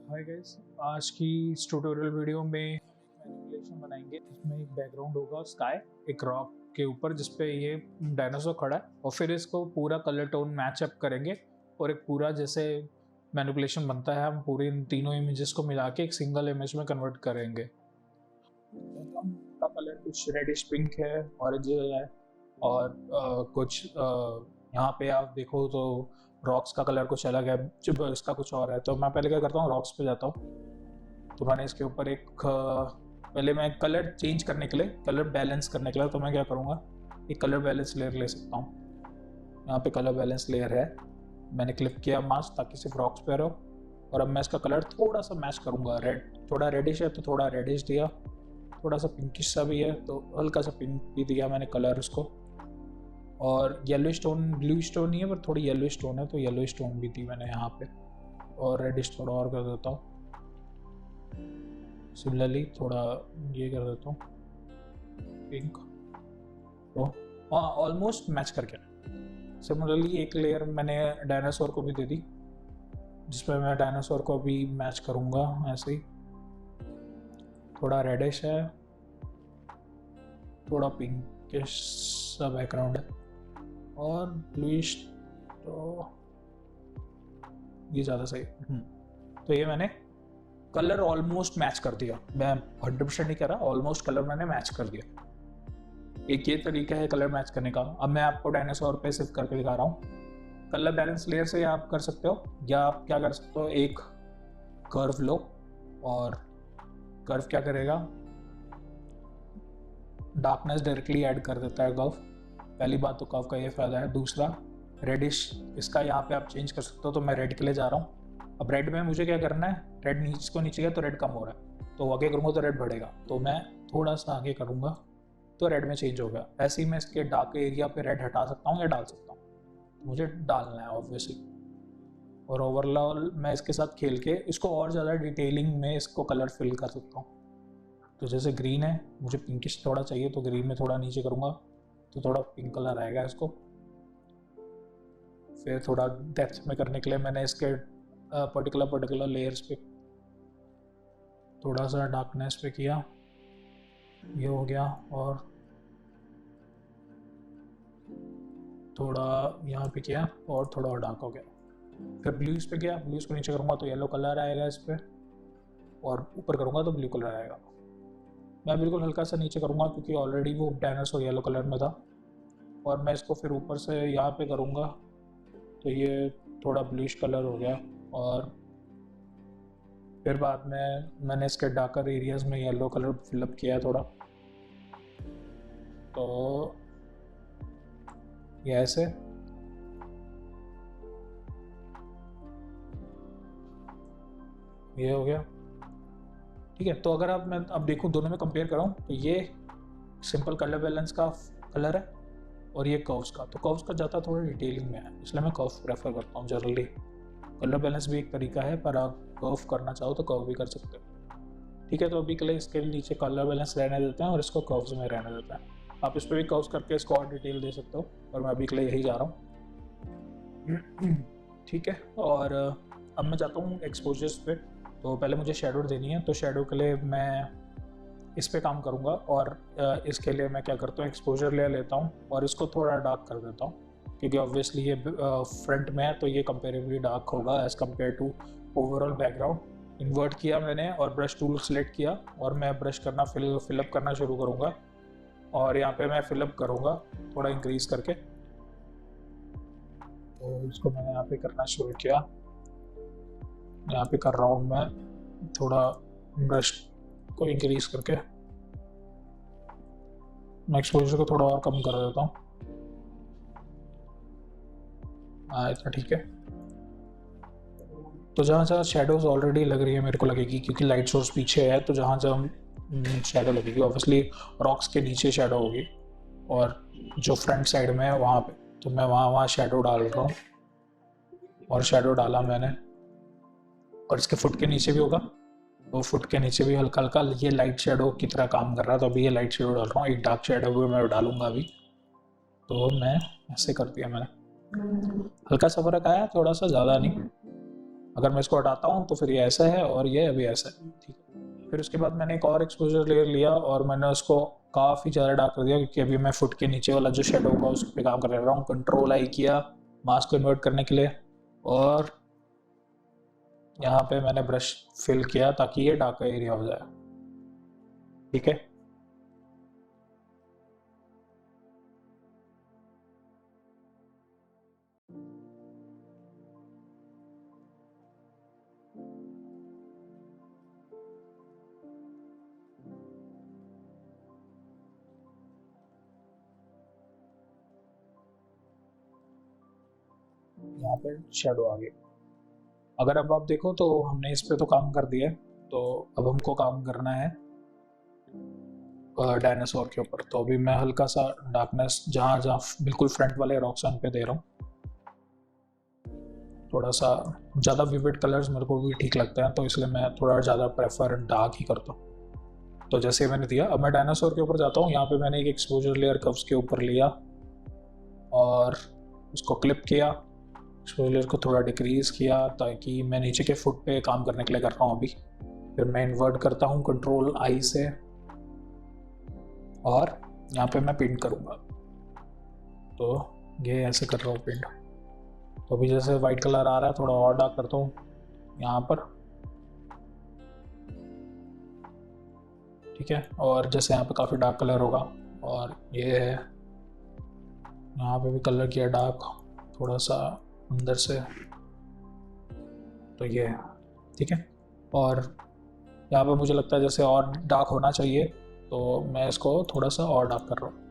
Hi guys, आज की इस ट्यूटोरियल वीडियो में मैनिपुलेशन बनाएंगे जिसमें एक बैकग्राउंड होगा स्काई, एक रॉक के ऊपर जिसपे ये डायनासोर खड़ा है और फिर इसको पूरा कलर टोन मैच अप करेंगे और एक पूरा जैसे मैनिपुलेशन बनता है हम पूरे इन तीनों इमेजेस को मिला के एक सिंगल इमेज में कन्वर्ट करेंगे। का कलर कुछ रेडिश पिंक है, ऑरेंज है और कुछ यहाँ पे आप देखो तो रॉक्स का कलर कुछ अलग है, जब इसका कुछ और है। तो मैं पहले क्या करता हूँ, रॉक्स पे जाता हूँ। तो मैंने इसके ऊपर एक पहले मैं कलर चेंज करने के लिए, कलर बैलेंस करने के लिए, तो मैं क्या करूँगा, एक कलर बैलेंस लेयर ले सकता हूँ। यहाँ पे कलर बैलेंस लेयर है, मैंने क्लिक किया मास्क ताकि सिर्फ रॉक्स पे रहो। और अब मैं इसका कलर थोड़ा सा मैच करूँगा, रेड थोड़ा रेडिश है तो थोड़ा रेडिश दिया, थोड़ा सा पिंकिश सा भी है तो हल्का सा पिंक भी दिया मैंने कलर उसको। और येलो स्टोन, ब्लू स्टोन नहीं है पर थोड़ी येलो स्टोन है तो येलो स्टोन भी दी मैंने यहाँ पे। और रेडिश थोड़ा और कर देता हूँ, सिमिलरली थोड़ा ये कर देता हूँ पिंक। तो हाँ, ऑलमोस्ट मैच करके। सिमिलरली एक लेयर मैंने डायनासोर को भी दे दी जिसमें मैं डायनासोर को भी मैच करूँगा ऐसे ही। थोड़ा रेडिश है, थोड़ा पिंकिश सा बैकग्राउंड है और ब्लूइश, तो ये ज़्यादा सही। तो ये मैंने कलर ऑलमोस्ट मैच कर दिया, मैं 100% नहीं कर रहा, ऑलमोस्ट कलर मैंने मैच कर दिया। एक ये तरीका है कलर मैच करने का। अब मैं आपको डायनासोर पे सिर्फ करके दिखा रहा हूँ। कलर बैलेंस लेयर से आप कर सकते हो, या आप क्या कर सकते हो, एक कर्व लो और कर्व क्या करेगा, डार्कनेस डायरेक्टली ऐड कर देता है कर्व। पहली बात तो कर्व का ये फायदा है। दूसरा, रेडिश इसका यहाँ पे आप चेंज कर सकते हो, तो मैं रेड के लिए जा रहा हूँ। अब रेड में मुझे क्या करना है, रेड नीचे को नीचे गया तो रेड कम हो रहा है, तो आगे करूँगा तो रेड बढ़ेगा, तो मैं थोड़ा सा आगे करूँगा तो रेड में चेंज हो गया। ऐसे ही मैं इसके डार्क एरिया पे रेड हटा सकता हूँ या डाल सकता हूँ, मुझे डालना है ऑब्वियसली। और ओवरऑल मैं इसके साथ खेल के इसको और ज़्यादा डिटेलिंग में इसको कलर फिल कर सकता हूँ। तो जैसे ग्रीन है, मुझे पिंकिश थोड़ा चाहिए तो ग्रीन में थोड़ा नीचे करूँगा तो थोड़ा पिंक कलर आएगा इसको। फिर थोड़ा डेप्थ में करने के लिए मैंने इसके पर्टिकुलर लेयर्स पे थोड़ा सा डार्कनेस पे किया, ये हो गया। और थोड़ा यहाँ पे किया और थोड़ा और डार्क हो गया। फिर ब्लूज पे किया, ब्लूज को नीचे करूँगा तो येलो कलर आएगा इस पर, और ऊपर करूँगा तो ब्लू कलर आएगा। मैं बिल्कुल हल्का सा नीचे करूँगा क्योंकि ऑलरेडी वो डायनासोर येलो कलर में था। और मैं इसको फिर ऊपर से यहाँ पे करूँगा तो ये थोड़ा ब्लूइश कलर हो गया। और फिर बाद में मैंने इसके डार्कर एरियाज में येलो कलर फिलअप किया थोड़ा, तो ये ऐसे। ये हो गया, ठीक है। तो अगर आप मैं अब देखूँ दोनों में कंपेयर कराऊँ तो ये सिंपल कलर बैलेंस का कलर है और ये कर्व्स का, तो कर्व्स का ज़्यादा थोड़ा डिटेलिंग में है, इसलिए मैं कर्व प्रेफर करता हूँ जनरली। कलर बैलेंस भी एक तरीका है, पर आप कर्व करना चाहो तो कर्व भी कर सकते हो, ठीक है। तो अभी के लिए इसके नीचे कलर बैलेंस रहने देते हैं और इसको कर्व्स में रहने देते हैं। आप इस पर भी कर्व्स करके इसको और डिटेल दे सकते हो, और मैं अभी के लिए यही जा रहा हूँ, ठीक है। और अब मैं जाता हूँ एक्सपोजर्स पे। तो पहले मुझे शेडो देनी है, तो शेडो के लिए मैं इस पे काम करूँगा। और इसके लिए मैं क्या करता हूँ, एक्सपोजर ले लेता हूँ और इसको थोड़ा डार्क कर देता हूँ, क्योंकि ऑब्वियसली ये फ्रंट में है तो ये कंपेरेबली डार्क होगा as compare to overall background. Invert किया मैंने और ब्रश टूल सेलेक्ट किया और मैं ब्रश करना फिलअप करना शुरू करूँगा। और यहाँ पे मैं फिलअप करूँगा थोड़ा इंक्रीज़ करके, तो इसको मैंने यहाँ पे करना शुरू किया। यहाँ पे कर रहा हूँ मैं थोड़ा ब्रश को इंक्रीज करके, मैं एक्सपोजर को थोड़ा और कम कर देता हूँ, हाँ इतना ठीक है। तो जहाँ जहाँ शेडोज ऑलरेडी लग रही है मेरे को लगेगी, क्योंकि लाइट सोर्स पीछे है, तो जहाँ जहाँ शेडो लगेगी ऑब्वियसली रॉक्स के नीचे शेडो होगी, और जो फ्रंट साइड में है वहाँ पे, तो मैं वहाँ शेडो डाल रहा हूँ। और शेडो डाला मैंने, और इसके फुट के नीचे भी होगा, तो फुट के नीचे भी हल्का हल्का ये लाइट शेडो की तरह काम कर रहा है। तो अभी ये लाइट शेडो डाल रहा हूँ, एक डार्क शेडो भी मैं डालूंगा अभी। तो मैं ऐसे कर दिया मैंने, हल्का सा फर्क आया, थोड़ा सा, ज़्यादा नहीं। अगर मैं इसको हटाता हूँ तो फिर ये ऐसा है और ये अभी ऐसा है, ठीक है। फिर उसके बाद मैंने एक और एक्सपोजर लेयर लिया और मैंने उसको काफ़ी ज़्यादा डार्क कर दिया, क्योंकि अभी मैं फुट के नीचे वाला जो शेडो होगा उस पर काम कर रहा हूँ। कंट्रोल आई किया मास्क को इन्वर्ट करने के लिए, और यहाँ पे मैंने ब्रश फिल किया ताकि ये डार्क एरिया हो जाए, ठीक है। यहाँ पे शेडो आ गई। अगर अब आप देखो तो हमने इस पे तो काम कर दिया है, तो अब हमको काम करना है डायनासोर के ऊपर। तो अभी मैं हल्का सा डार्कनेस जहाँ जहाँ बिल्कुल फ्रंट वाले रॉक्सन पे दे रहा हूँ, थोड़ा सा ज़्यादा विविड कलर्स मेरे को भी ठीक लगते हैं, तो इसलिए मैं थोड़ा ज़्यादा प्रेफर डार्क ही करता हूँ। तो जैसे मैंने दिया, अब मैं डायनासोर के ऊपर जाता हूँ। यहाँ पे मैंने एक एक्सपोजर लेयर कर्व्स के ऊपर लिया और उसको क्लिप किया, एक्सपोजर लेयर को थोड़ा डिक्रीज किया ताकि मैं नीचे के फुट पे काम करने के लिए कर रहा हूँ अभी। फिर मैं इन्वर्ट करता हूँ कंट्रोल आई से, और यहाँ पे मैं पेंट करूँगा। तो ये ऐसे कर रहा हूँ पेंट। तो अभी जैसे वाइट कलर आ रहा है, थोड़ा और डार्क करता हूँ यहाँ पर, ठीक है। और जैसे यहाँ पे काफ़ी डार्क कलर होगा, और ये है यहाँ पे भी कलर किया डार्क थोड़ा सा अंदर से, तो ये है, ठीक है। और यहाँ पे मुझे लगता है जैसे और डार्क होना चाहिए, तो मैं इसको थोड़ा सा और डार्क कर रहा हूँ।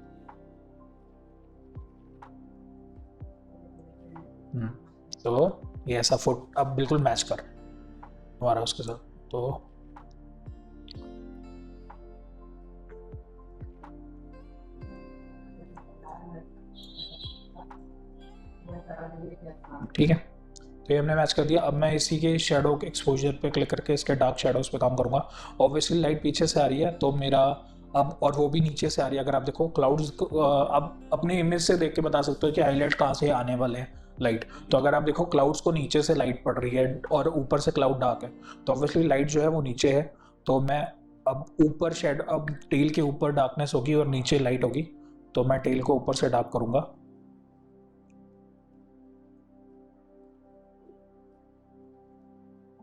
तो ये ऐसा फुट अब बिल्कुल मैच कर हमारा उसके साथ। तो ठीक है, तो ये हमने मैच कर दिया। अब मैं इसी के शेडो के एक्सपोजर पे क्लिक करके इसके डार्क शेडोज पे काम करूंगा। ऑब्वियसली लाइट पीछे से आ रही है, तो मेरा अब, और वो भी नीचे से आ रही है। अगर आप देखो क्लाउड्स, आप अपने इमेज से देख के बता सकते हो कि हाईलाइट कहाँ से आने वाले हैं लाइट। तो अगर आप देखो क्लाउड्स को नीचे से लाइट पड़ रही है और ऊपर से क्लाउड डार्क है, तो ऑब्वियसली लाइट जो है वो नीचे है। तो मैं अब ऊपर शेड, अब टेल के ऊपर डार्कनेस होगी और नीचे लाइट होगी, तो मैं टेल को ऊपर से डार्क करूंगा।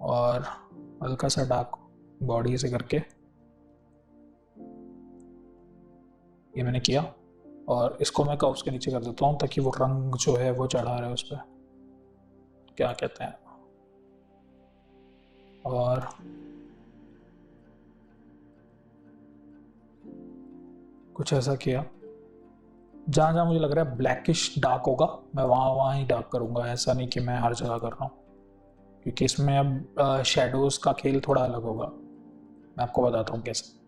और हल्का सा डार्क बॉडी से करके ये मैंने किया, और इसको मैं कर्व्स के नीचे कर देता हूँ ताकि वो रंग जो है वो चढ़ा रहे उस पर, क्या कहते हैं। और कुछ ऐसा किया, जहाँ जहाँ मुझे लग रहा है ब्लैकिश डार्क होगा मैं वहाँ ही डार्क करूँगा। ऐसा नहीं कि मैं हर जगह कर रहा हूँ, क्योंकि इसमें अब शेडोज़ का खेल थोड़ा अलग होगा। मैं आपको बताता हूँ कैसे।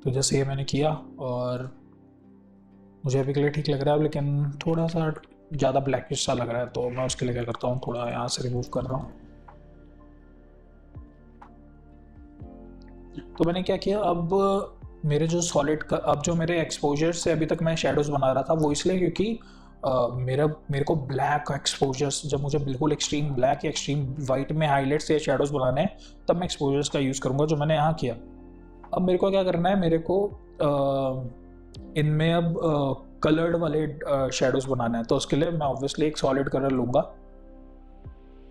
तो जैसे ये मैंने किया, और मुझे अभी के लिए ठीक लग रहा है, लेकिन थोड़ा सा ज़्यादा ब्लैकिश सा लग रहा है, तो मैं उसके लिए क्या करता हूँ, थोड़ा यहाँ से रिमूव कर रहा हूँ। तो मैंने क्या किया, अब मेरे जो सॉलिड का, अब जो मेरे एक्सपोजर से अभी तक मैं शेडोज़ बना रहा था, वो इसलिए क्योंकि मेरे को ब्लैक एक्सपोजर्स, जब मुझे बिल्कुल एक्सट्रीम ब्लैक या एक्सट्रीम वाइट में हाईलाइट्स या शेडोज़ बनाने हैं, तब मैं एक्सपोजर्स का यूज़ करूँगा, जो मैंने यहाँ किया। अब मेरे को क्या करना है, मेरे को इनमें अब कलर्ड वाले शेडोज़ बनाना है। तो उसके लिए मैं ऑब्वियसली एक सॉलिड कलर लूँगा,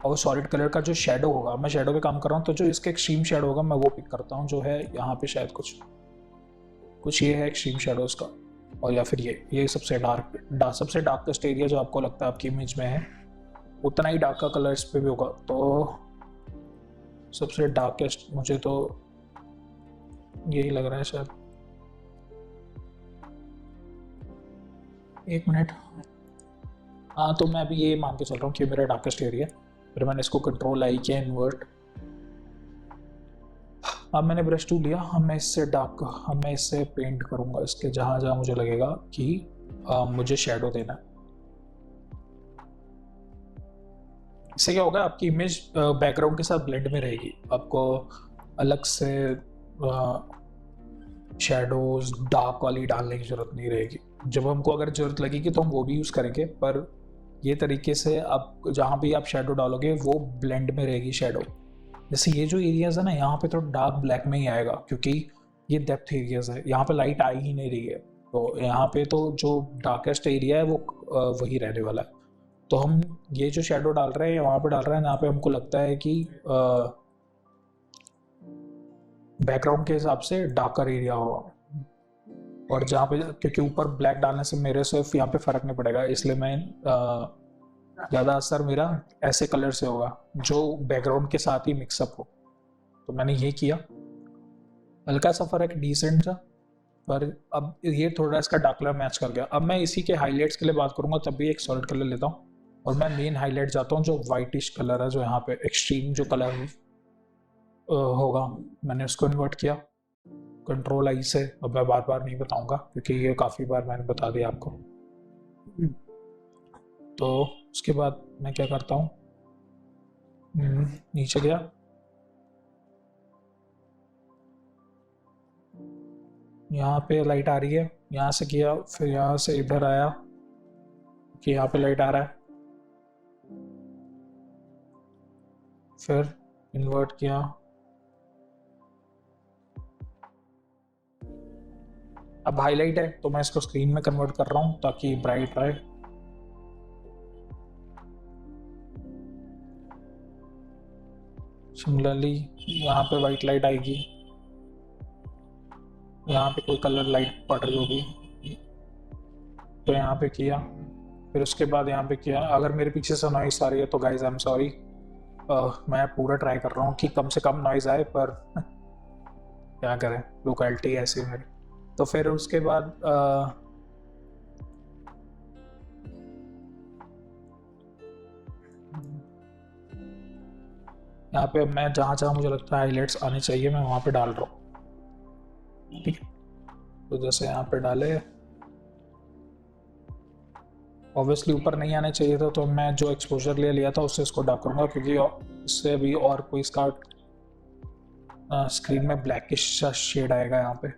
और सॉलिड कलर का जो शेडो होगा, मैं शेडो पे काम कर रहा हूँ, तो जो इसके एक्सट्रीम शेडो होगा मैं वो पिक करता हूँ, जो है यहाँ पे शायद कुछ ये है एक्सट्रीम शेडोज़ का। और या फिर ये सबसे सबसे डार्केस्ट एरिया जो आपको लगता है आपकी इमेज में है, उतना ही डार्क का कलर इस पे भी होगा। तो सबसे डार्केस्ट मुझे तो यही लग रहा है शायद। एक मिनट, हाँ, तो मैं अभी ये मान के चल रहा हूँ कि मेरा डार्केस्ट एरिया। फिर मैंने इसको कंट्रोल आई किया, इन्वर्ट। अब मैंने ब्रश टूल लिया, अब मैं इससे पेंट करूँगा इसके जहाँ जहाँ मुझे लगेगा कि मुझे शेडो देना है। इससे क्या होगा, आपकी इमेज बैकग्राउंड के साथ ब्लेंड में रहेगी, आपको अलग से शेडोज डार्क वाली डालने की ज़रूरत नहीं रहेगी। जब हमको अगर ज़रूरत लगेगी तो हम वो भी यूज़ करेंगे, पर ये तरीके से आप जहाँ भी आप शेडो डालोगे वो ब्लेंड में रहेगी शेडो। जैसे ये जो एरियाज है ना, यहाँ पे तो डार्क ब्लैक में ही आएगा क्योंकि ये डेप्थ एरियाज है, यहाँ पे लाइट आ ही नहीं रही है, तो यहाँ पे तो जो डार्केस्ट एरिया है वो वही रहने वाला है। तो हम ये जो शेडो डाल रहे हैं वहाँ पे डाल रहे हैं जहाँ पे हमको लगता है कि बैकग्राउंड के हिसाब से डार्कर एरिया होगा, और जहाँ पे क्योंकि ऊपर ब्लैक डालने से मेरे सिर्फ यहाँ पे फ़र्क नहीं पड़ेगा, इसलिए मैं ज़्यादा असर मेरा ऐसे कलर से होगा जो बैकग्राउंड के साथ ही मिक्सअप हो। तो मैंने ये किया, हल्का सा फ़र्क डिसेंट था, पर अब ये थोड़ा इसका डार्क कलर मैच कर गया। अब मैं इसी के हाईलाइट्स के लिए बात करूँगा, तब भी एक सॉलिड कलर लेता हूँ और मैं मेन हाईलाइट जाता हूँ जो वाइटिश कलर है, जो यहाँ पे एक्सट्रीम जो कलर होगा। मैंने उसको इन्वर्ट किया कंट्रोल आई से। अब मैं बार बार नहीं बताऊंगा क्योंकि ये काफ़ी बार मैंने बता दिया आपको। तो उसके बाद मैं क्या करता हूँ, नीचे गया, यहाँ पे लाइट आ रही है, यहाँ से किया, फिर यहाँ से इधर आया कि यहाँ पे लाइट आ रहा है, फिर इन्वर्ट किया। अब हाईलाइट है तो मैं इसको स्क्रीन में कन्वर्ट कर रहा हूँ ताकि ब्राइट रहे। सिमिलरली यहाँ पे वाइट लाइट आएगी, यहाँ पे कोई कलर लाइट पड़ रही होगी तो यहाँ पे किया, फिर उसके बाद यहाँ पे किया। अगर मेरे पीछे से नॉइस आ रही है तो गाइज आई एम सॉरी, मैं पूरा ट्राई कर रहा हूँ कि कम से कम नॉइज़ आए, पर क्या करें, लोकेलिटी ऐसी मेरी। तो फिर उसके बाद यहाँ पे मैं जहाँ जहाँ मुझे लगता है हाईलाइट्स आने चाहिए मैं वहाँ पे डाल रहा हूँ, ठीक है। तो जैसे यहाँ पे डाले, ऑब्वियसली ऊपर नहीं आने चाहिए था, तो मैं जो एक्सपोजर ले लिया था उससे इसको डार्क करूँगा क्योंकि इससे भी और कोई इसका स्क्रीन में ब्लैकिश शेड आएगा यहाँ पे।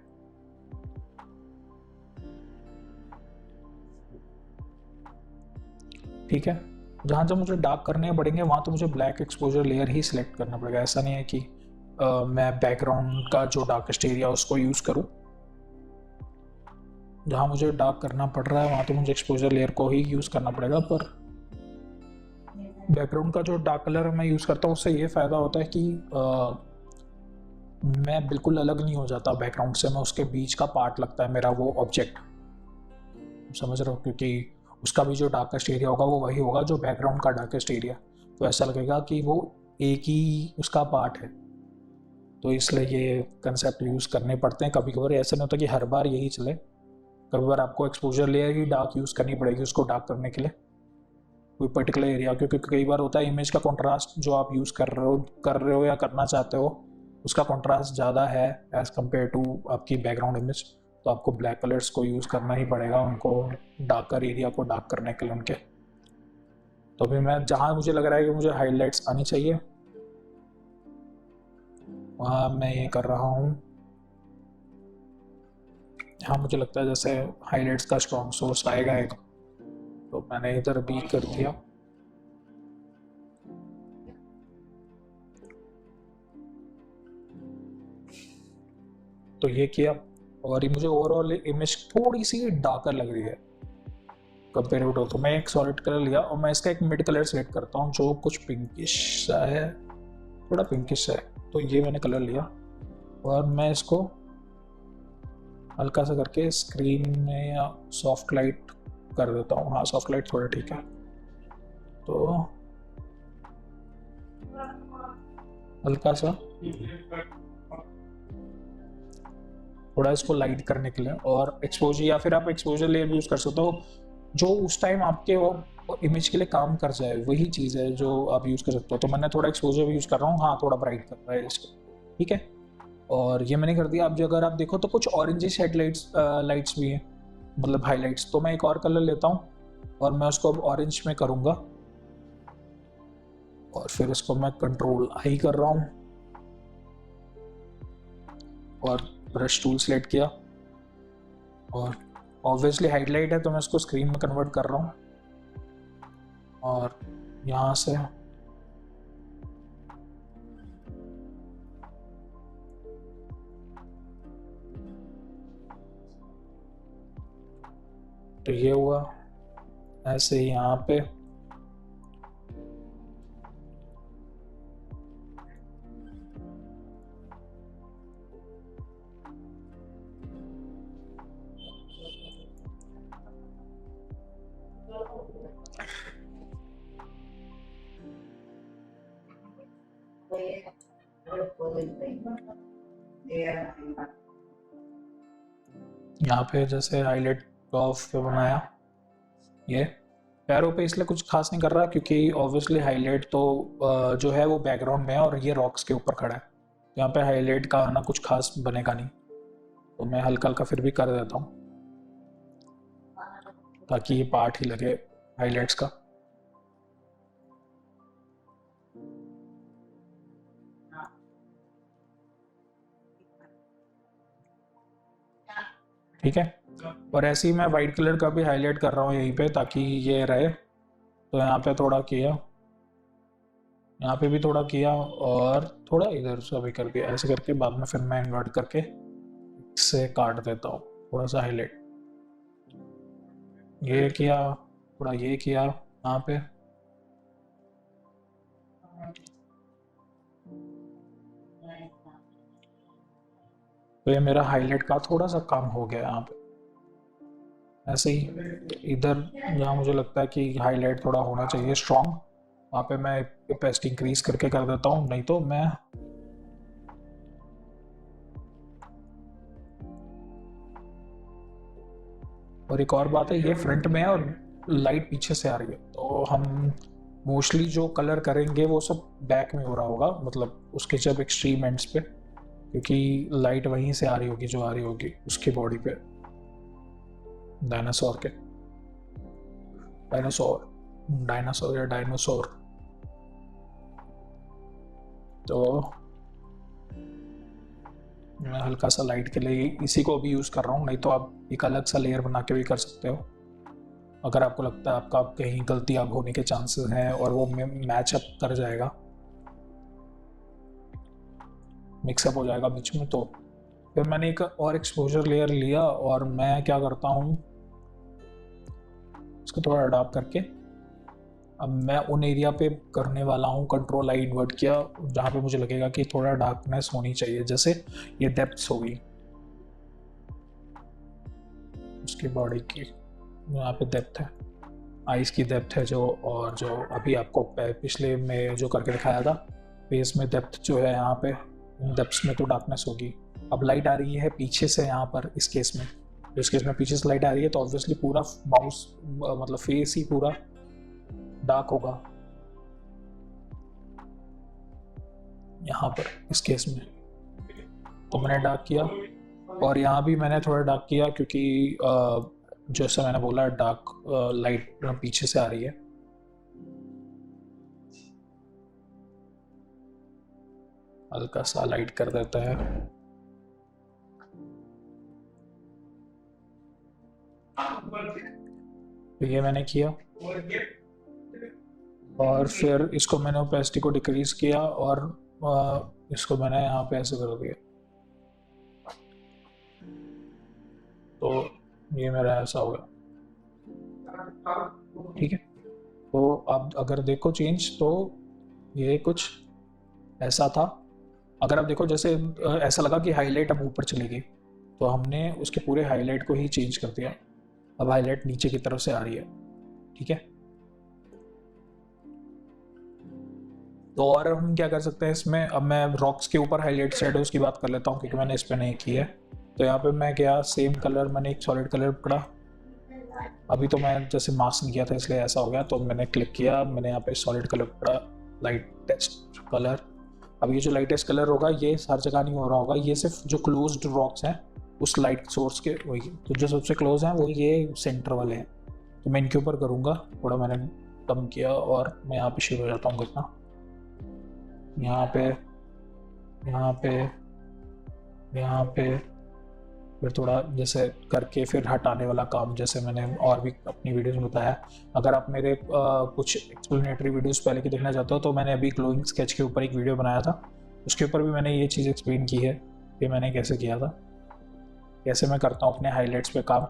ठीक है, जहाँ जहाँ मुझे डार्क करने पड़ेंगे वहाँ तो मुझे ब्लैक एक्सपोजर लेयर ही सिलेक्ट करना पड़ेगा। ऐसा नहीं है कि मैं बैकग्राउंड का जो डार्केस्ट एरिया उसको यूज़ करूँ। जहाँ मुझे डार्क करना पड़ रहा है वहाँ तो मुझे एक्सपोजर लेयर को ही यूज़ करना पड़ेगा, पर बैकग्राउंड का जो डार्क कलर मैं यूज़ करता हूँ उससे ये फ़ायदा होता है कि मैं बिल्कुल अलग नहीं हो जाता बैकग्राउंड से, मैं उसके बीच का पार्ट लगता है मेरा वो ऑब्जेक्ट, समझ रहे हो, क्योंकि उसका भी जो डार्केस्ट एरिया होगा वो वही होगा जो बैकग्राउंड का डार्केस्ट एरिया, तो ऐसा लगेगा कि वो एक ही उसका पार्ट है। तो इसलिए ये कंसेप्ट यूज़ करने पड़ते हैं कभी कभार। ऐसा नहीं होता कि हर बार यही चले, कभी बार आपको एक्सपोजर लेयर ही डार्क यूज़ करनी पड़ेगी उसको डार्क करने के लिए कोई पर्टिकुलर एरिया, क्योंकि कई बार होता है इमेज का कॉन्ट्रास्ट जो आप यूज़ कर रहे हो या करना चाहते हो उसका कॉन्ट्रास्ट ज़्यादा है एज़ कम्पेयर टू आपकी बैकग्राउंड इमेज, तो आपको ब्लैक कलर्स को यूज़ करना ही पड़ेगा उनको डार्कर एरिया को डार्क करने के लिए उनके। तो फिर मैं जहाँ मुझे लग रहा है कि मुझे हाईलाइट्स आनी चाहिए वहाँ मैं ये कर रहा हूँ। हाँ, मुझे लगता है जैसे हाईलाइट्स का स्ट्रॉन्ग सोर्स आएगा एक, तो मैंने इधर भी कर दिया। तो ये किया, और ये मुझे ओवरऑल इमेज थोड़ी सी डार्कर लग रही है कंपेरेटिव टू, तो मैं एक सॉलिड कलर लिया और मैं इसका एक मिड कलर सेलेक्ट करता हूँ जो कुछ पिंकिश सा है, थोड़ा पिंकिश सा है। तो ये मैंने कलर लिया और मैं इसको हल्का सा करके स्क्रीन में या सॉफ्ट लाइट कर देता हूँ। हाँ, सॉफ्ट लाइट थोड़ा ठीक है, तो हल्का सा थोड़ा इसको लाइट करने के लिए। और एक्सपोजर, या फिर आप एक्सपोजर लेयर यूज़ कर सकते हो जो उस टाइम आपके वो इमेज के लिए काम कर जाए, वही चीज़ है जो आप यूज़ कर सकते हो। तो मैंने थोड़ा एक्सपोजर भी यूज़ कर रहा हूँ, हाँ थोड़ा ब्राइट कर रहा है इसको, ठीक है। और ये मैंने कर दिया। अब जो अगर आप देखो तो कुछ ऑरेंजिश हेडलाइट्स लाइट्स भी हैं, मतलब हाईलाइट्स, तो मैं एक और कलर लेता हूँ और मैं उसको अब ऑरेंज में करूँगा और फिर इसको मैं कंट्रोल आई कर रहा हूँ और ब्रश टूल सेलेक्ट किया, और ऑब्वियसली हाईलाइट है तो मैं इसको स्क्रीन में कन्वर्ट कर रहा हूँ। और यहाँ से तो ये हुआ, ऐसे ही यहाँ पे यहाँ पे जैसे हाईलाइट ऑफ पे बनाया। ये पैरों पे इसलिए कुछ खास नहीं कर रहा क्योंकि ऑब्वियसली हाईलाइट तो जो है वो बैकग्राउंड में है और ये रॉक्स के ऊपर खड़ा है। यहाँ पे हाईलाइट का आना कुछ खास बनेगा नहीं, तो मैं हल्का हल्का फिर भी कर देता हूँ ताकि ये पार्ट ही लगे हाईलाइट्स का। ठीक है, और ऐसे ही मैं वाइट कलर का भी हाईलाइट कर रहा हूँ यहीं पे ताकि ये रहे। तो यहाँ पे थोड़ा किया, यहाँ पे भी थोड़ा किया और थोड़ा इधर से भी कर दिया। ऐसे करके बाद में फिर मैं इन्वर्ट करके इससे काट देता हूँ थोड़ा सा हाईलाइट। ये किया, थोड़ा ये किया यहाँ पे। तो ये मेरा हाईलाइट का थोड़ा सा काम हो गया यहाँ पे। ऐसे ही इधर जहाँ मुझे लगता है कि हाईलाइट थोड़ा होना चाहिए स्ट्रॉन्ग, वहाँ पे मैं पेस्ट इंक्रीज करके कर देता हूँ, नहीं तो मैं और एक और बात है, ये फ्रंट में है और लाइट पीछे से आ रही है, तो हम मोस्टली जो कलर करेंगे वो सब बैक में हो रहा होगा, मतलब उसके जब एक्सट्रीम एंड्स पे, क्योंकि लाइट वहीं से आ रही होगी जो आ रही होगी उसकी बॉडी पे। डायनासोर के डायनासोर डायनासोर या डायनासोर। तो मैं हल्का सा लाइट के लिए इसी को भी यूज़ कर रहा हूँ, नहीं तो आप एक अलग सा लेयर बना के भी कर सकते हो अगर आपको लगता है आपका कहीं गलती अब होने के चांसेस हैं और वो मैच अप कर जाएगा, मिक्सअप हो जाएगा बीच में। तो फिर मैंने एक और एक्सपोजर लेयर लिया और मैं क्या करता हूँ, इसको थोड़ा अडॉप्ट करके अब मैं उन एरिया पे करने वाला हूँ। कंट्रोल आई इन्वर्ट किया जहाँ पे मुझे लगेगा कि थोड़ा डार्कनेस होनी चाहिए, जैसे ये डेप्थ्स होगी उसकी बॉडी की, यहाँ पे डेप्थ है, आइस की डेप्थ है जो, और जो अभी आपको पिछले में जो करके दिखाया था फेस में डेप्थ जो है यहाँ पे, डेप्थ्स में तो डार्कनेस होगी। अब लाइट आ रही है पीछे से यहाँ पर, इस केस में पीछे से लाइट आ रही है तो ऑब्वियसली पूरा माउस मतलब फेस ही पूरा डार्क होगा यहाँ पर इस केस में। तो मैंने डार्क किया और यहाँ भी मैंने थोड़ा डार्क किया क्योंकि जैसा मैंने बोला डार्क लाइट पीछे से आ रही है। हल्का सा लाइट कर देता है। तो ये मैंने किया और फिर इसको मैंने ओपेसिटी को डिक्रीज किया और इसको मैंने यहाँ पे ऐसे कर दिया। तो ये मेरा ऐसा हो गया, ठीक है। तो अब अगर देखो चेंज, तो ये कुछ ऐसा था। अगर आप देखो जैसे ऐसा लगा कि हाईलाइट अब ऊपर चली गई, तो हमने उसके पूरे हाईलाइट को ही चेंज कर दिया। अब हाईलाइट नीचे की तरफ से आ रही है, ठीक है। तो और हम क्या कर सकते हैं इसमें, अब मैं रॉक्स के ऊपर हाईलाइट शेडोज की बात कर लेता हूँ क्योंकि मैंने इस पर नहीं की है। तो यहाँ पे मैं गया, सेम कलर मैंने एक सॉलिड कलर पकड़ा। अभी तो मैं जैसे मास्क किया था इसलिए ऐसा हो गया, तो मैंने क्लिक किया, मैंने यहाँ पे सॉलिड कलर पकड़ा, लाइटेस्ट कलर। अब ये जो लाइटेस्ट कलर होगा ये हर जगह नहीं हो रहा होगा, ये सिर्फ जो क्लोज्ड रॉक्स हैं उस लाइट सोर्स के वही, तो जो सबसे क्लोज हैं वो ये सेंटर वाले हैं। तो मैं इनके ऊपर करूँगा, थोड़ा मैंने कम किया और मैं यहाँ पे शुरू हो जाता हूँ करना। यहाँ पे, यहाँ पे, यहाँ पे, फिर थोड़ा जैसे करके फिर हटाने वाला काम, जैसे मैंने और भी अपनी वीडियोस में बताया। अगर आप मेरे कुछ एक्सप्लेनेटरी वीडियोस पहले की देखना चाहते हो तो मैंने अभी ग्लोइंग स्केच के ऊपर एक वीडियो बनाया था, उसके ऊपर भी मैंने ये चीज़ एक्सप्लेन की है कि मैंने कैसे किया था, कैसे मैं करता हूँ अपने हाईलाइट्स पे काम।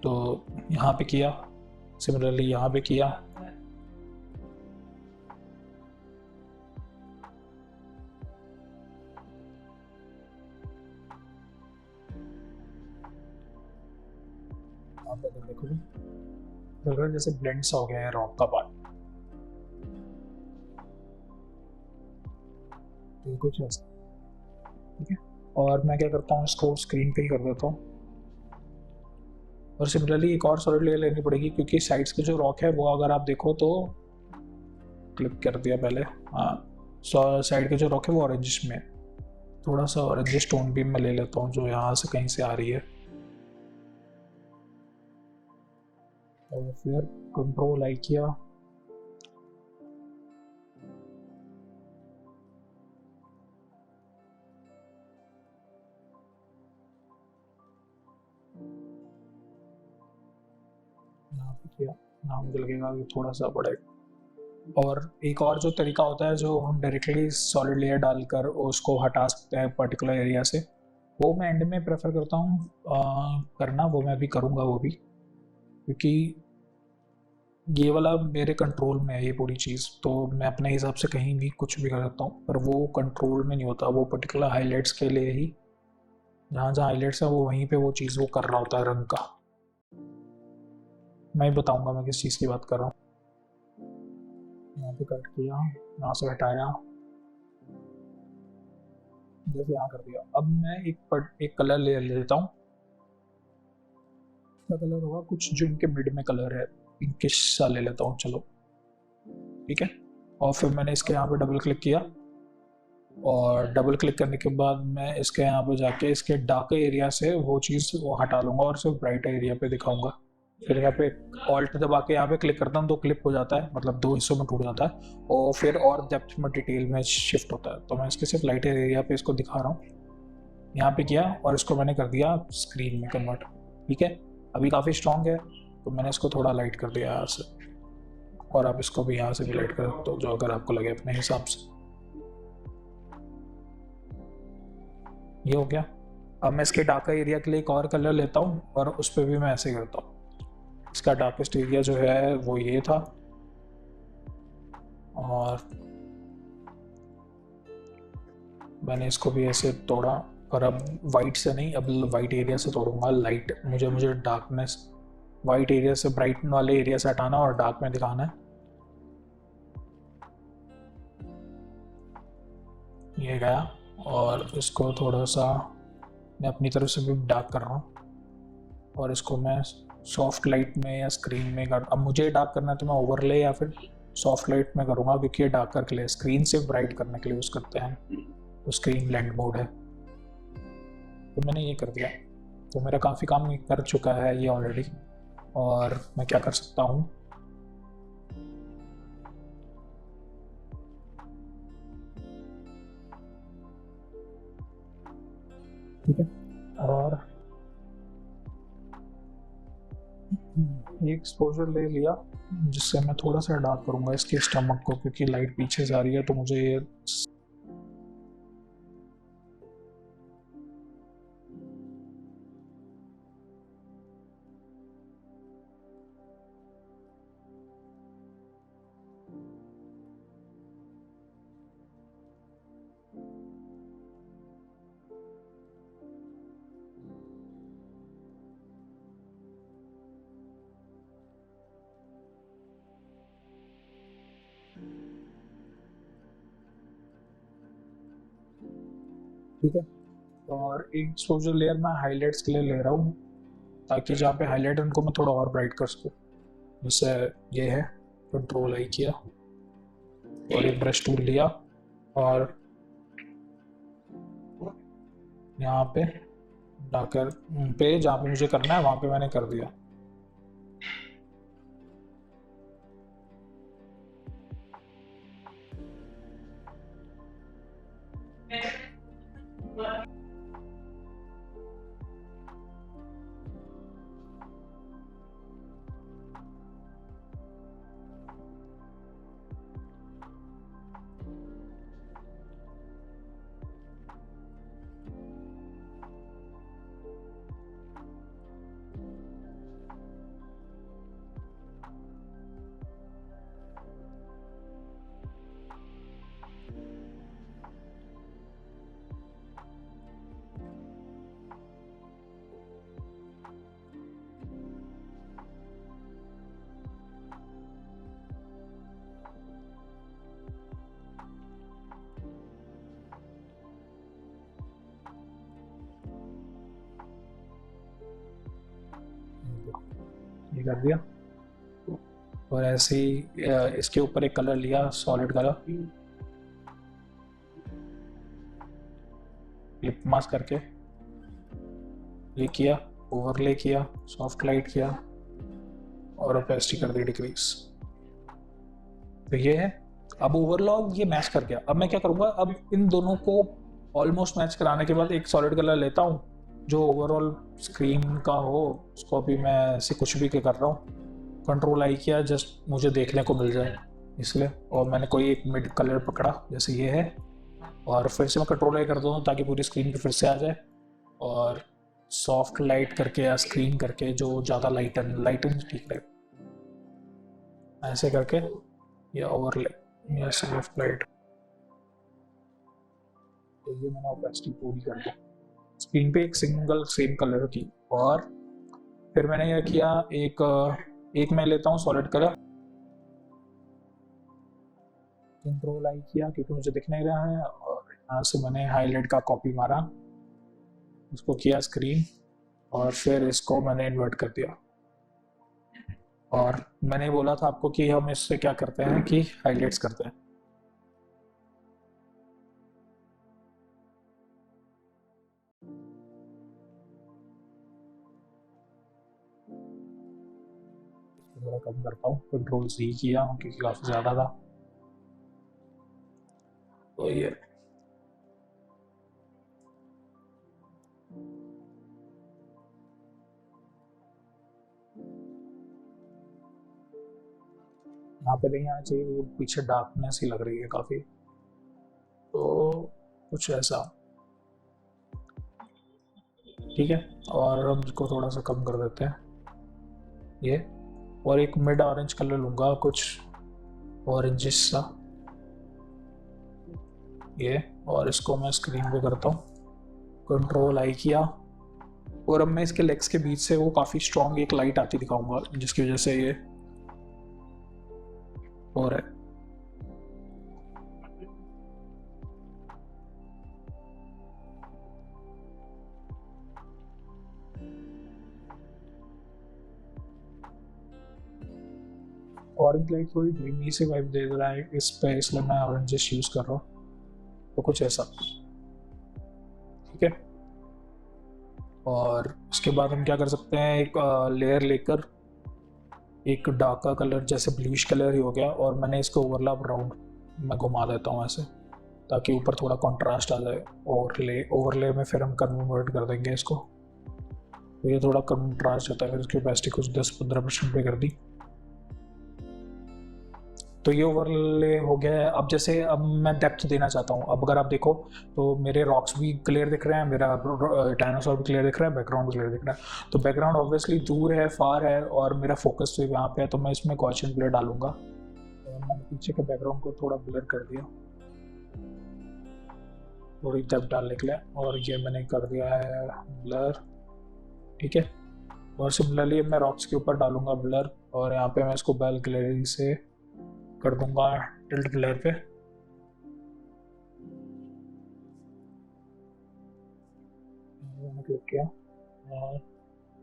तो यहाँ पे किया, सिमिलरली यहाँ पे किया। आप अगर देखोगे अगर जैसे ब्लेंड्स हो गया है रॉक का पार्ट, तो कुछ ऐसा, ठीक है। और मैं क्या करता हूँ, इसको स्क्रीन पे ही कर देता हूँ। और सिमिलरली एक और सॉलिड लेयर लेनी पड़ेगी, क्योंकि साइड्स के जो रॉक है वो अगर आप देखो तो, क्लिक कर दिया पहले, हाँ, साइड के जो रॉक है वो ऑरेंजिश में, थोड़ा सा ऑरेंजिश टोन भी मैं ले लेता हूँ जो यहाँ से कहीं से आ रही है। और फिर कंट्रोल आई किया, यहाँ पे किया। यहाँ मुझे लगेगा कि थोड़ा सा बड़ा है। और एक और जो तरीका होता है जो हम डायरेक्टली सॉलिड लेयर डालकर उसको हटा सकते हैं पर्टिकुलर एरिया से, वो मैं एंड में प्रेफर करता हूँ करना, वो मैं अभी करूँगा वो भी, क्योंकि ये वाला मेरे कंट्रोल में है ये पूरी चीज़, तो मैं अपने हिसाब से कहीं भी कुछ भी कर सकता हूँ, पर वो कंट्रोल में नहीं होता। वो पर्टिकुलर हाईलाइट्स के लिए ही, जहाँ जहाँ हाईलाइट्स है वो वहीं पे वो चीज़ वो कर रहा होता है रंग का। मैं बताऊँगा मैं किस चीज़ की बात कर रहा हूँ। यहाँ पे कट किया, यहाँ से हटाया, जैसे यहाँ कर दिया। अब मैं एक कलर ले लेता हूँ, इसका कलर होगा कुछ जो इनके मिड में कलर है, पिंकिश सा ले लेता हूँ, चलो ठीक है। और फिर मैंने इसके यहाँ पे डबल क्लिक किया, और डबल क्लिक करने के बाद मैं इसके यहाँ पे जाके इसके डार्क एरिया से वो चीज़ वो हटा लूँगा और सिर्फ ब्राइट एरिया पे दिखाऊंगा। फिर यहाँ पे ऑल्ट दबा के यहाँ पे क्लिक करता हूँ तो क्लिप हो जाता है, मतलब दो हिस्सों में टूट जाता है, और फिर और डेप्थ में डिटेल में शिफ्ट होता है। तो मैं इसके सिर्फ लाइटर एरिया पे इसको दिखा रहा हूँ, यहाँ पे किया और इसको मैंने कर दिया स्क्रीन में कन्वर्ट, ठीक है। अभी काफ़ी स्ट्रॉन्ग है तो मैंने इसको थोड़ा लाइट कर दिया यहाँ से, और आप इसको भी यहाँ से भी लाइट कर सकते हो जो अगर आपको लगे अपने हिसाब से। ये हो गया। अब मैं इसके डार्क एरिया के लिए एक और कलर लेता हूँ और उस पर भी मैं ऐसे करता हूँ। इसका डार्केस्ट एरिया जो है वो ये था, और मैंने इसको भी ऐसे तोड़ा, पर अब वाइट से नहीं, अब वाइट एरिया से तोड़ूंगा। लाइट मुझे डार्कनेस, वाइट एरिया से ब्राइट वाले एरिया से हटाना और डार्क में दिखाना है। ये गया, और इसको थोड़ा सा मैं अपनी तरफ से भी डार्क कर रहा हूँ, और इसको मैं सॉफ्ट लाइट में या स्क्रीन में कर, अब मुझे डार्क करना है तो मैं ओवरले या फिर सॉफ्ट लाइट में करूँगा, क्योंकि ये डार्कर के लिए, स्क्रीन से ब्राइट करने के लिए यूज़ करते हैं, तो स्क्रीन ब्लेंड मोड है। तो मैंने ये कर दिया, तो मेरा काफ़ी काम कर चुका है ये ऑलरेडी। और मैं क्या कर सकता हूँ, ठीक है, और ये एक्सपोजर ले लिया, जिससे मैं थोड़ा सा डार्क करूँगा इसके स्टमक को, क्योंकि लाइट पीछे से आ रही है तो मुझे ये ठीक है। और एक एक्सपोजर लेयर मैं हाईलाइट्स के लिए ले रहा हूँ, ताकि जहाँ पे हाईलाइट है उनको मैं थोड़ा और ब्राइट कर सकूँ। जैसे ये है, कंट्रोल आई किया और एक ब्रश टूल लिया, और यहाँ पे डार्कर पे जहाँ पे मुझे करना है वहाँ पे मैंने कर दिया। कर दिया और ऐसे ही इसके ऊपर एक कलर लिया, सॉलिड कलर, लिप मास्क करके ये किया, ओवरले किया, सॉफ्ट लाइट किया और ओपेसिटी कर दी डिक्रीज। तो ये है। अब ओवरऑल ये मैच कर गया। अब मैं क्या करूँगा, अब इन दोनों को ऑलमोस्ट मैच कराने के बाद एक सॉलिड कलर लेता हूँ जो ओवरऑल स्क्रीन का हो, उसको अभी मैं ऐसे कुछ भी कर रहा हूँ, कंट्रोल आई किया, जस्ट मुझे देखने को मिल जाए इसलिए, और मैंने कोई एक मिड कलर पकड़ा जैसे ये है और फिर से मैं कंट्रोल आई कर दूँ ताकि पूरी स्क्रीन पे फिर से आ जाए, और सॉफ्ट लाइट करके या स्क्रीन करके जो ज़्यादा लाइटन ठीक है ऐसे करके, या ओवरले या सॉफ्ट लाइट। तो ये मैंने ओपेसिटी पूरी कर दी स्क्रीन पे एक सिंगल सेम कलर की। और फिर मैंने यह किया, एक मैं लेता हूँ सॉलिड कलर, कंट्रोल आई किया क्योंकि मुझे दिख नहीं रहा है, और यहाँ से मैंने हाईलाइट का कॉपी मारा, उसको किया स्क्रीन, और फिर इसको मैंने इन्वर्ट कर दिया। और मैंने बोला था आपको कि हम इससे क्या करते हैं कि हाईलाइट्स करते हैं। थोड़ा कम करता हूँ, कंट्रोल सी किया क्योंकि काफी ज्यादा था। तो ये यहाँ पे नहीं आना चाहिए, वो पीछे डार्कनेस ही लग रही है काफी, तो कुछ ऐसा ठीक है। और हम इसको थोड़ा सा कम कर देते हैं ये, और एक मिड ऑरेंज कलर लूंगा, कुछ ऑरेंजिश सा ये, और इसको मैं स्क्रीन पे करता हूँ, कंट्रोल आई किया, और अब मैं इसके लेग्स के बीच से वो काफ़ी स्ट्रॉन्ग एक लाइट आती दिखाऊंगा जिसकी वजह से ये हो रहा है। ऑरेंज लाइट थोड़ी ड्रीमी से वाइब दे रहा है इस पे, इसलिए मैं ऑरेंजिश यूज़ कर रहा हूँ, तो कुछ ऐसा ठीक है। और उसके बाद हम क्या कर सकते हैं, एक लेयर लेकर एक डार्क कलर जैसे ब्लूइश कलर ही हो गया, और मैंने इसको ओवरलैप राउंड मैं घुमा देता हूँ ऐसे ताकि ऊपर थोड़ा कंट्रास्ट आ जाए। ओवरले में फिर हम कन्वर्ट कर देंगे इसको, तो ये थोड़ा कंट्रास्ट आता है। फिर इसकी ओपेसिटी कुछ 10-15% पे कर दी, तो ये ओवरले हो गया है। अब जैसे अब मैं डेप्थ देना चाहता हूँ, अब अगर आप देखो तो मेरे रॉक्स भी क्लियर दिख रहे हैं, मेरा डायनासोर भी क्लियर दिख रहा है, बैकग्राउंड भी क्लियर दिख रहा है। तो बैकग्राउंड ऑब्वियसली दूर है, फार है, और मेरा फोकस तो यहाँ पे है, तो मैं इसमें गॉसियन ब्लर डालूंगा। तो मैंने पीछे के बैकग्राउंड को थोड़ा ब्लर कर दिया थोड़ी डेप्थ डालने के लिए, और ये मैंने कर दिया है ब्लर, ठीक है। और सिमिलरली मैं रॉक्स के ऊपर डालूंगा ब्लर, और यहाँ पे मैं इसको बेल गैलरी से कर दूंगा टिल्ट ब्लर पे, मैंने क्लिक किया, और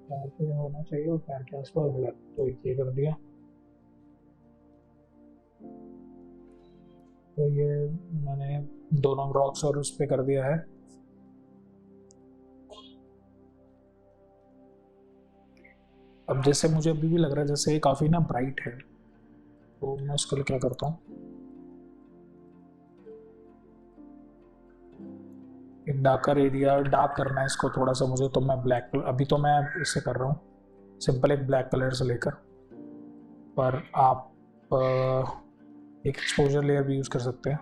पैर पे होना चाहिए और पैर के आसपास ब्लर, तो ये कर दिया। तो ये मैंने दोनों रॉक्स और उस पे कर दिया है। अब जैसे मुझे अभी भी लग रहा है जैसे ये काफ़ी ना ब्राइट है, तो मैं उसके लिए क्या करता हूँ, एक डार्कर एरिया डार्क करना है इसको थोड़ा सा मुझे, तो मैं ब्लैक, अभी तो मैं इससे कर रहा हूँ सिंपल एक ब्लैक कलर से लेकर, पर आप एक एक्सपोजर लेयर भी यूज़ कर सकते हैं।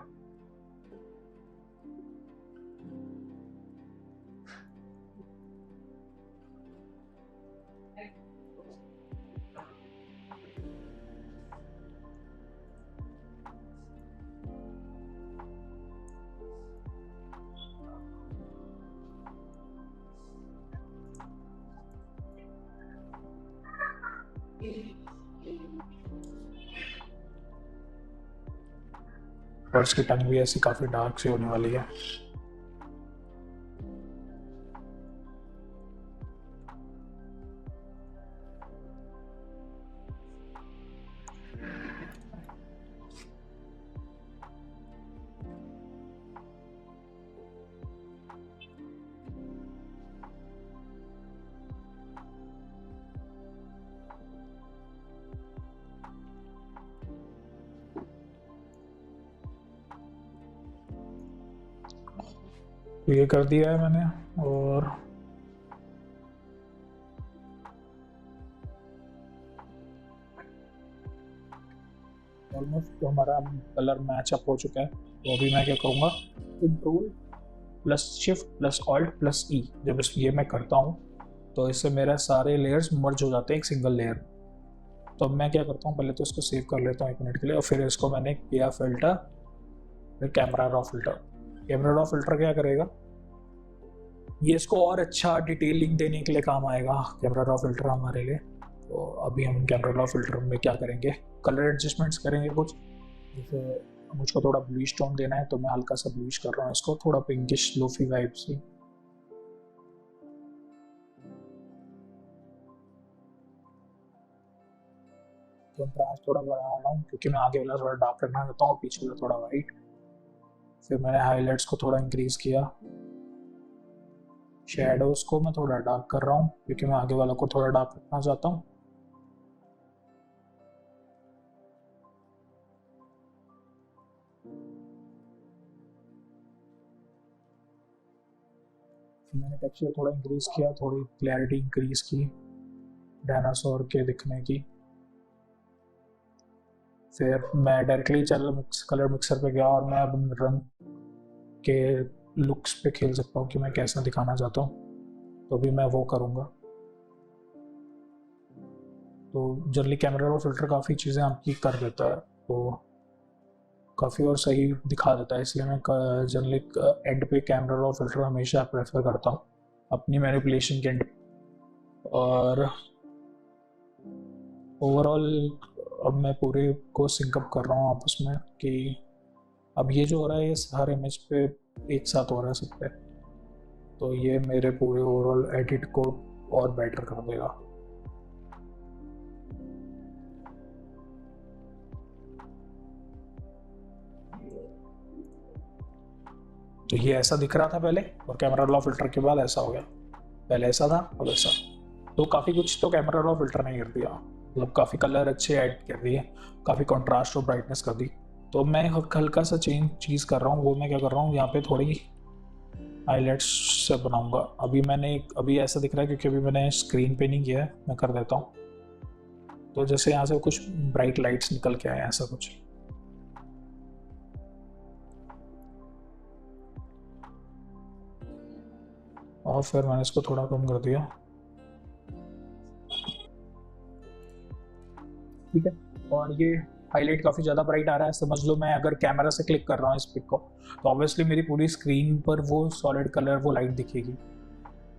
और इसकी टंग भी ऐसी काफ़ी डार्क सी होने वाली है। तो ये कर दिया है मैंने, और ऑलमोस्ट तो हमारा कलर मैचअप हो चुका है। तो अभी मैं क्या करूँगा, control plus shift plus alt plus E, जब ये मैं करता हूँ तो इससे मेरा सारे लेयर्स मर्ज हो जाते हैं एक सिंगल लेयर। तो अब मैं क्या करता हूँ, पहले तो इसको सेव कर लेता हूँ 1 मिनट के लिए, और फिर इसको मैंने किया फिल्टर, फिर camera raw filter. Camera raw filter क्या करेगा, ये इसको और अच्छा डिटेलिंग देने के लिए काम आएगा कैमरा रॉ फिल्टर हमारे लिए। तो अभी हम कैमरा रॉ फिल्टर में क्या करेंगे, कलर एडजस्टमेंट्स करेंगे कुछ। जैसे मुझको थोड़ा ब्लूइश टोन देना है तो मैं हल्का सा ब्लूइश कर रहा हूँ इसको, थोड़ा पिंकिश लोफी वाइब से। कंट्रास्ट थोड़ा बढ़ा रहा हूँ क्योंकि मैं आगे वाला थोड़ा डार्क करना चाहता हूँ, पीछे वाला थोड़ा वाइट। फिर मैंने हाईलाइट्स को थोड़ा इंक्रीज किया, शैडोज को मैं थोड़ा डार्क कर रहा हूँ क्योंकि मैं आगे वाला को थोड़ा डार्क रखना चाहता हूँ। मैंने टेक्सचर थोड़ा इंक्रीज किया, थोड़ी क्लैरिटी इंक्रीज की डायनासोर के दिखने की। फिर मैं डायरेक्टली कलर मिक्सर पे गया और मैं अब रंग के लुक्स पे खेल सकता हूँ कि मैं कैसा दिखाना चाहता हूँ, तो भी मैं वो करूँगा। तो जनरली कैमरा रॉ फिल्टर काफ़ी चीज़ें आपकी कर देता है, तो काफ़ी और सही दिखा देता है, इसलिए मैं जनरली एंड पे कैमरा रॉ फिल्टर हमेशा प्रेफर करता हूँ अपनी मैनिपुलेशन के एंड। और ओवरऑल अब मैं पूरे को सिंकअप कर रहा हूँ आपस में कि अब ये जो हो रहा है ये हर इमेज पे एक साथ हो रहा है सब पे, तो ये मेरे पूरे ओवरऑल एडिट को और बेटर कर देगा। तो ये ऐसा दिख रहा था पहले, और कैमरा रॉ फिल्टर के बाद ऐसा हो गया। पहले ऐसा था अब ऐसा। तो काफ़ी कुछ तो कैमरा रॉ फिल्टर ने कर दिया, मतलब काफ़ी कलर अच्छे ऐड कर दिए, काफ़ी कंट्रास्ट और ब्राइटनेस कर दी। तो मैं हल्का सा चीज़ कर रहा हूँ, वो मैं क्या कर रहा हूँ, यहाँ पे थोड़ी हाईलाइट्स से बनाऊंगा। अभी ऐसा दिख रहा है क्योंकि अभी मैंने स्क्रीन पे नहीं किया है, मैं कर देता हूँ। तो जैसे यहाँ से कुछ ब्राइट लाइट्स निकल के आए, ऐसा कुछ। और फिर मैंने इसको थोड़ा कम कर दिया, ठीक है। और ये हाईलाइट काफ़ी ज़्यादा ब्राइट आ रहा है, समझ लो मैं अगर कैमरा से क्लिक कर रहा हूँ इस पिक को तो ऑब्वियसली मेरी पूरी स्क्रीन पर वो सॉलिड कलर, वो लाइट दिखेगी।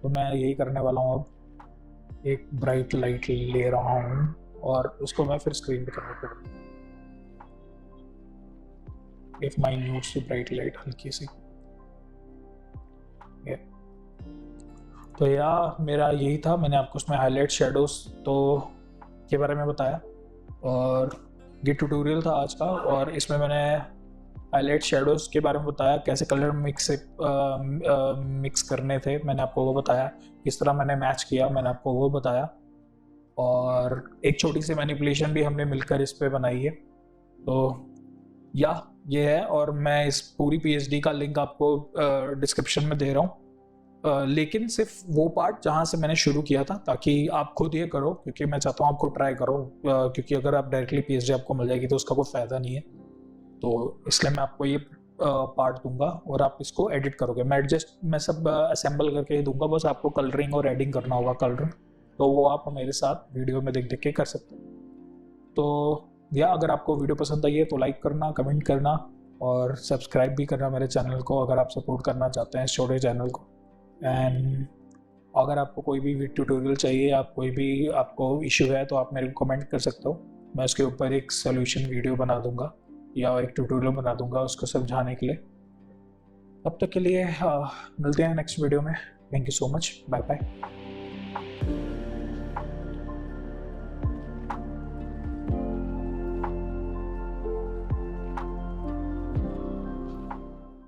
तो मैं यही करने वाला हूँ, अब एक ब्राइट लाइट ले रहा हूँ और उसको मैं फिर स्क्रीन पे कन्वर्ट करूँ, एक माइन्यूट सी ब्राइट लाइट, हल्की सी। तो यार मेरा यही था, मैंने आपको उसमें हाईलाइट शेडोज तो के बारे में बताया, और ये ट्यूटोरियल था आज का। और इसमें मैंने हाईलाइट शेडोज़ के बारे में बताया, कैसे कलर मिक्स करने थे, मैंने आपको वो बताया। किस तरह मैंने मैच किया, मैंने आपको वो बताया। और एक छोटी सी मैनिपुलेशन भी हमने मिलकर इस पे बनाई है। तो ये है, और मैं इस पूरी पीएचडी का लिंक आपको डिस्क्रिप्शन में दे रहा हूँ, लेकिन सिर्फ वो पार्ट जहाँ से मैंने शुरू किया था, ताकि आप खुद ये करो, क्योंकि मैं चाहता हूँ आपको ट्राई करो, क्योंकि अगर आप डायरेक्टली पीएचडी आपको मिल जाएगी तो उसका कोई फ़ायदा नहीं है। तो इसलिए मैं आपको ये पार्ट दूंगा और आप इसको एडिट करोगे। मैं सब असेंबल करके ही दूंगा, बस आपको कलरिंग और एडिंग करना होगा, कलरिंग। तो वो आप मेरे साथ वीडियो में देख देख के कर सकते हो। तो अगर आपको वीडियो पसंद आई है तो लाइक करना, कमेंट करना और सब्सक्राइब भी करना मेरे चैनल को, अगर आप सपोर्ट करना चाहते हैं इस छोटे चैनल को। एंड अगर आपको कोई भी ट्यूटोरियल चाहिए, आपको इशू है, तो आप मेरे को कमेंट कर सकते हो, मैं उसके ऊपर एक सोल्यूशन वीडियो बना दूंगा या एक ट्यूटोरियल बना दूंगा उसको समझाने के लिए। तब तक के लिए मिलते हैं नेक्स्ट वीडियो में। Thank you so much, bye bye.